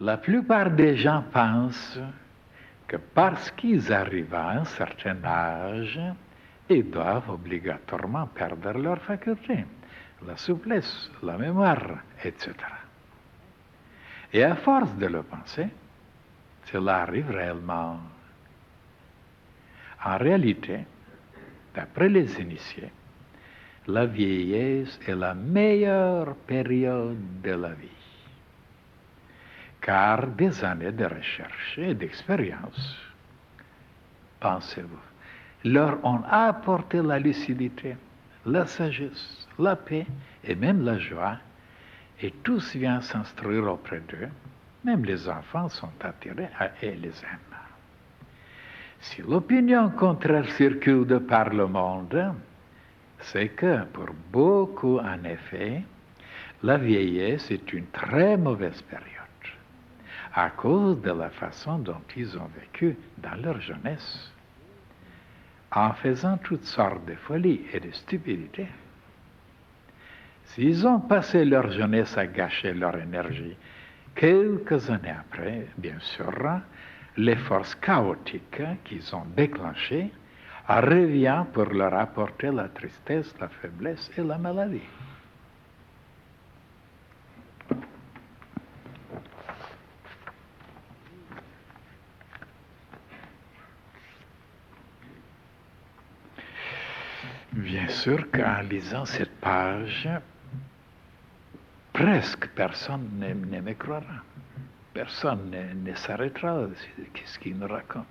La plupart des gens pensent que parce qu'ils arrivent à un certain âge, ils doivent obligatoirement perdre leurs facultés, la souplesse, la mémoire, etc. Et à force de le penser, cela arrive réellement. En réalité, d'après les initiés, la vieillesse est la meilleure période de la vie. Car des années de recherche et d'expérience, pensez-vous, leur ont apporté la lucidité, la sagesse, la paix et même la joie, et tous viennent s'instruire auprès d'eux, même les enfants sont attirés et les aiment. Si l'opinion contraire circule de par le monde, c'est que pour beaucoup, en effet, la vieillesse est une très mauvaise période, à cause de la façon dont ils ont vécu dans leur jeunesse, en faisant toutes sortes de folies et de stupidités. S'ils ont passé leur jeunesse à gâcher leur énergie, quelques années après, bien sûr, les forces chaotiques qu'ils ont déclenchées reviennent pour leur apporter la tristesse, la faiblesse et la maladie. Bien sûr qu'en lisant cette page, presque personne ne me croira. Personne ne s'arrêtera de ce qu'il nous raconte.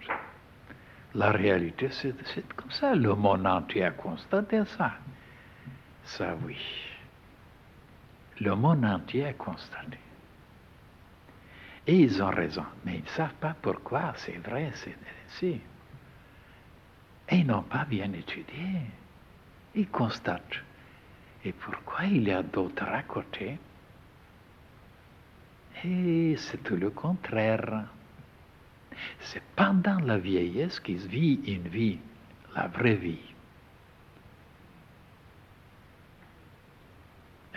La réalité, c'est comme ça. Le monde entier a constaté ça. Ça, oui. Le monde entier a constaté. Et ils ont raison. Mais ils ne savent pas pourquoi. C'est vrai, c'est ainsi. Et ils n'ont pas bien étudié. Ils constatent. Et pourquoi il y a d'autres à côté? Et c'est tout le contraire. C'est pendant la vieillesse qu'ils vivent une vie, la vraie vie.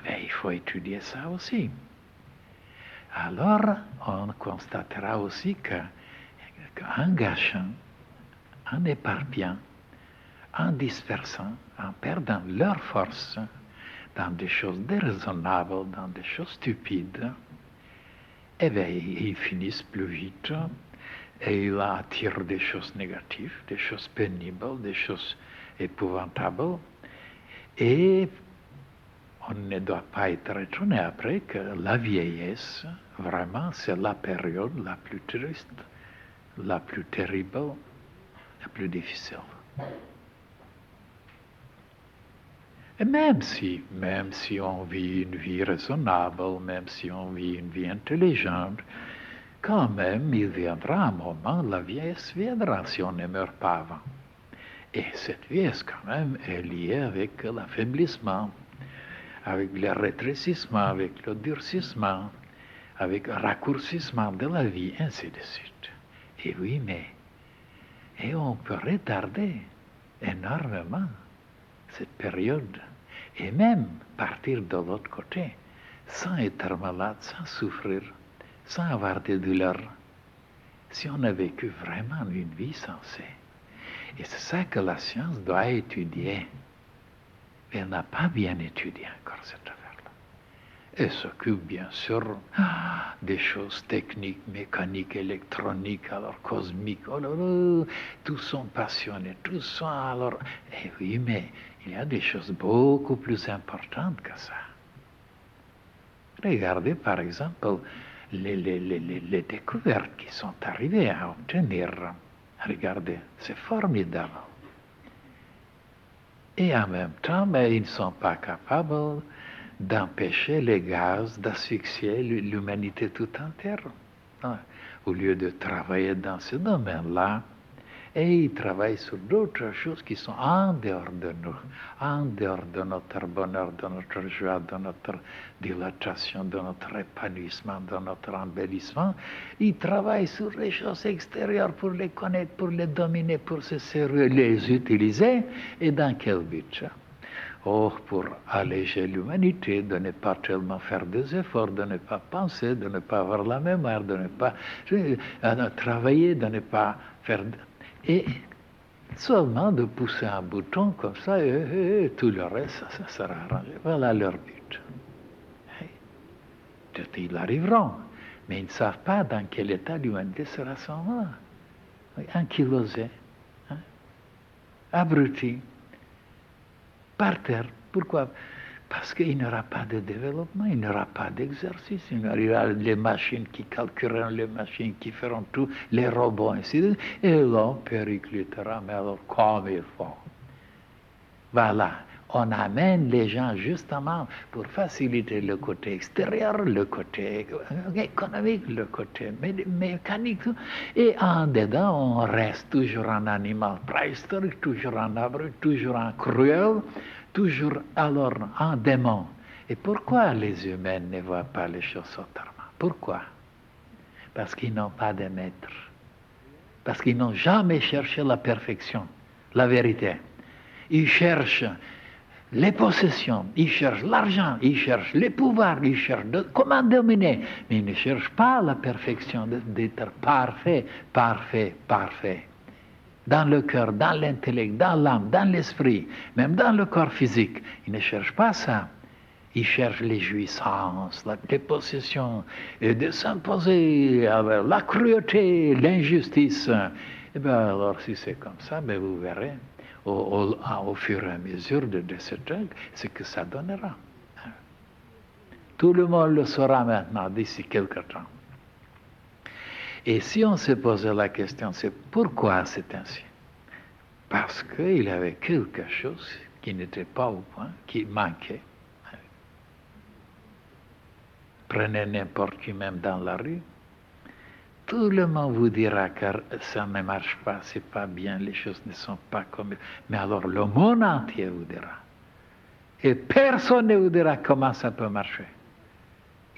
Mais il faut étudier ça aussi. Alors, on constatera aussi qu'en gâchant, en éparpillant, en dispersant, en perdant leur force dans des choses déraisonnables, dans des choses stupides, eh bien, ils finissent plus vite et ils attirent des choses négatives, des choses pénibles, des choses épouvantables. Et on ne doit pas être étonné après que la vieillesse, vraiment, c'est la période la plus triste, la plus terrible, la plus difficile. Et même si on vit une vie raisonnable, même si on vit une vie intelligente, quand même, il viendra un moment, la vieillesse viendra si on ne meurt pas avant. Et cette vieillesse, quand même, est liée avec l'affaiblissement, avec le rétrécissement, avec le durcissement, avec le raccourcissement de la vie, ainsi de suite. Et oui, et on peut retarder énormément cette période, et même partir de l'autre côté, sans être malade, sans souffrir, sans avoir de douleur, si on a vécu vraiment une vie sensée. Et c'est ça que la science doit étudier. Elle n'a pas bien étudié encore cette affaire-là. Elle s'occupe bien sûr des choses techniques, mécaniques, électroniques, alors cosmiques. Oh là là, tous sont passionnés, tous sont alors... Eh oui, mais il y a des choses beaucoup plus importantes que ça. Regardez par exemple les découvertes qui sont arrivées à obtenir. Regardez, c'est formidable. Et en même temps, mais ils ne sont pas capables d'empêcher les gaz d'asphyxier l'humanité tout entière. Au lieu de travailler dans ce domaine-là, et ils travaillent sur d'autres choses qui sont en dehors de nous, en dehors de notre bonheur, de notre joie, de notre dilatation, de notre épanouissement, de notre embellissement. Ils travaillent sur les choses extérieures pour les connaître, pour les dominer, pour se servir, les utiliser. Et dans quel but? Oh, pour alléger l'humanité, de ne pas tellement faire des efforts, de ne pas penser, de ne pas avoir la mémoire, de ne pas travailler, de ne pas faire... Et seulement de pousser un bouton comme ça, et tout le reste, ça sera arrangé. Voilà leur but. Peut-être ils arriveront, mais ils ne savent pas dans quel état l'humanité sera sans moi. Ankylosé, hein? Abruti, par terre. Pourquoi? Parce qu'il n'y aura pas de développement, il n'y aura pas d'exercice, il n'y aura les machines qui calculeront, les machines qui feront tout, les robots, ainsi de suite, et l'homme périclitera, mais alors comme il faut. Voilà, on amène les gens justement pour faciliter le côté extérieur, le côté économique, le côté mécanique, et en dedans, on reste toujours un animal préhistorique, toujours un arbre, toujours un cruel, toujours alors un démon. Et pourquoi les humains ne voient pas les choses autrement? Pourquoi? Parce qu'ils n'ont pas de maître. Parce qu'ils n'ont jamais cherché la perfection, la vérité. Ils cherchent les possessions, ils cherchent l'argent, ils cherchent les pouvoirs, ils cherchent comment dominer, mais ils ne cherchent pas la perfection d'être parfait, parfait, parfait. Dans le cœur, dans l'intellect, dans l'âme, dans l'esprit, même dans le corps physique, ils ne cherchent pas ça. Ils cherchent les jouissances, les possessions, et de s'imposer avec la cruauté, l'injustice. Et bien alors, si c'est comme ça, ben vous verrez, au fur et à mesure de ce truc, ce que ça donnera. Tout le monde le saura maintenant d'ici quelque temps. Et si on se posait la question, c'est pourquoi c'est ainsi? Parce qu'il y avait quelque chose qui n'était pas au point, qui manquait. Prenez n'importe qui même dans la rue, tout le monde vous dira que ça ne marche pas, c'est pas bien, les choses ne sont pas comme... Mais alors le monde entier vous dira. Et personne ne vous dira comment ça peut marcher.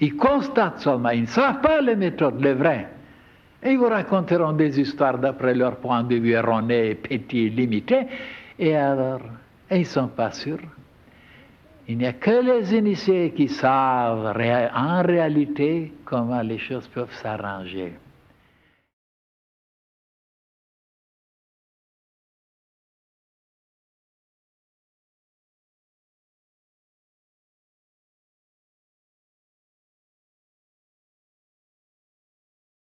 Ils constatent seulement, ils ne savent pas les méthodes, les vraies. Et ils vous raconteront des histoires d'après leur point de vue erroné, petit, limité. Et alors, ils ne sont pas sûrs. Il n'y a que les initiés qui savent en réalité comment les choses peuvent s'arranger.